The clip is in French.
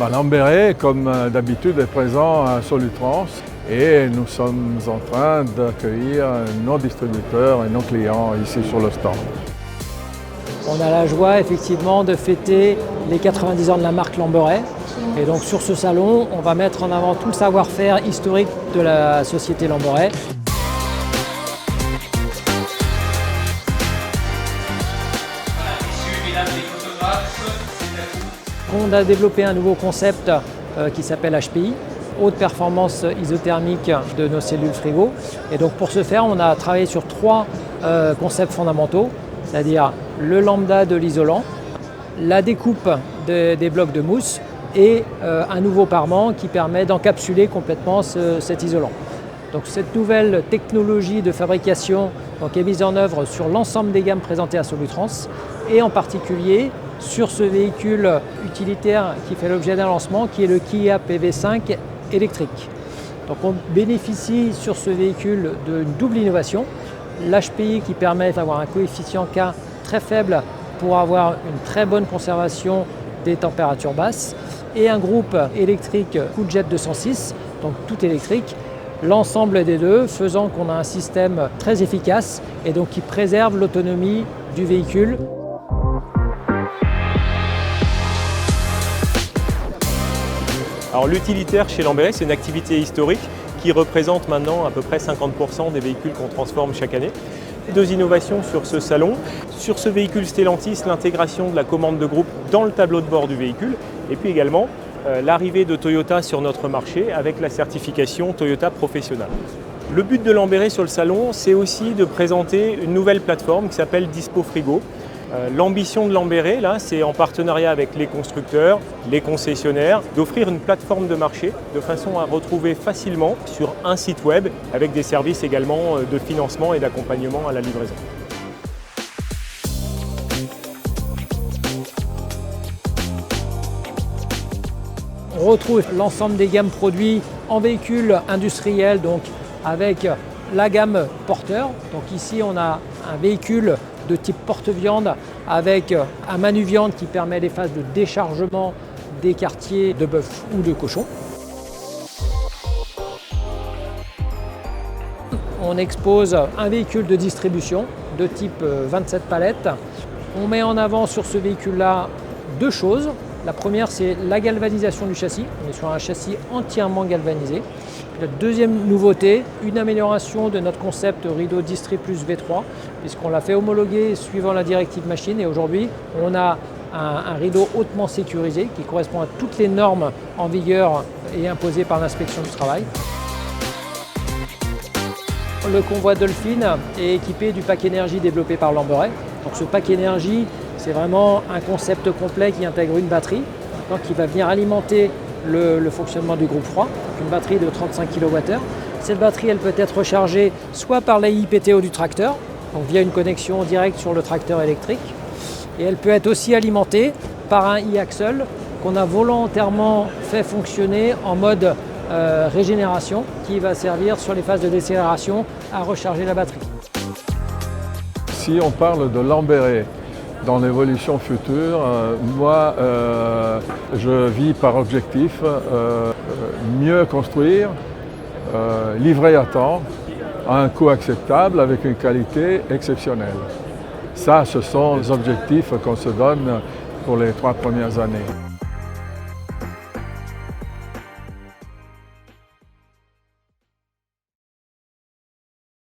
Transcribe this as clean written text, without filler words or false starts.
Lamberet, comme d'habitude, est présent à Solutrans et nous sommes en train d'accueillir nos distributeurs et nos clients ici sur le stand. On a la joie effectivement de fêter les 90 ans de la marque Lamberet. Et donc sur ce salon, on va mettre en avant tout le savoir-faire historique de la société Lamberet. On a développé un nouveau concept qui s'appelle HPI, haute performance isothermique de nos cellules frigo. Et donc pour ce faire, on a travaillé sur trois concepts fondamentaux, c'est-à-dire le lambda de l'isolant, la découpe des blocs de mousse et un nouveau parement qui permet d'encapsuler complètement cet isolant. Donc cette nouvelle technologie de fabrication est mise en œuvre sur l'ensemble des gammes présentées à Solutrans et en particulier sur ce véhicule utilitaire qui fait l'objet d'un lancement qui est le Kia PV5 électrique. Donc on bénéficie sur ce véhicule d'une double innovation, l'HPI qui permet d'avoir un coefficient K très faible pour avoir une très bonne conservation des températures basses et un groupe électrique CoolJet 206, donc tout électrique, l'ensemble des deux faisant qu'on a un système très efficace et donc qui préserve l'autonomie du véhicule. Alors l'utilitaire chez Lamberet, c'est une activité historique qui représente maintenant à peu près 50% des véhicules qu'on transforme chaque année. Deux innovations sur ce salon. Sur ce véhicule Stellantis, l'intégration de la commande de groupe dans le tableau de bord du véhicule et puis également l'arrivée de Toyota sur notre marché avec la certification Toyota Professional. Le but de Lamberet sur le salon, c'est aussi de présenter une nouvelle plateforme qui s'appelle Dispo Frigo. L'ambition de Lamberet, là, c'est en partenariat avec les constructeurs, les concessionnaires, d'offrir une plateforme de marché de façon à retrouver facilement sur un site web avec des services également de financement et d'accompagnement à la livraison. On retrouve l'ensemble des gammes produits en véhicules industriels, donc avec la gamme porteur. Donc ici, on a un véhicule de type porte-viande avec un manu-viande qui permet les phases de déchargement des quartiers de bœuf ou de cochon. On expose un véhicule de distribution de type 27 palettes. On met en avant sur ce véhicule-là deux choses. La première, c'est la galvanisation du châssis. On est sur un châssis entièrement galvanisé. La deuxième nouveauté, une amélioration de notre concept rideau Distri Plus V3, puisqu'on l'a fait homologuer suivant la directive machine. Et aujourd'hui, on a un rideau hautement sécurisé qui correspond à toutes les normes en vigueur et imposées par l'inspection du travail. Le convoi Dolphin est équipé du pack énergie développé par Lamberet. Donc ce pack énergie, c'est vraiment un concept complet qui intègre une batterie qui va venir alimenter le fonctionnement du groupe froid, une batterie de 35 kWh. Cette batterie, elle peut être rechargée soit par la IPTO du tracteur, donc via une connexion directe sur le tracteur électrique, et elle peut être aussi alimentée par un e-axle qu'on a volontairement fait fonctionner en mode régénération, qui va servir sur les phases de décélération à recharger la batterie. Si on parle de Lamberet dans l'évolution future, moi je vis par objectif mieux construire, livrer à temps, à un coût acceptable, avec une qualité exceptionnelle. Ça, ce sont les objectifs qu'on se donne pour les 3 premières années.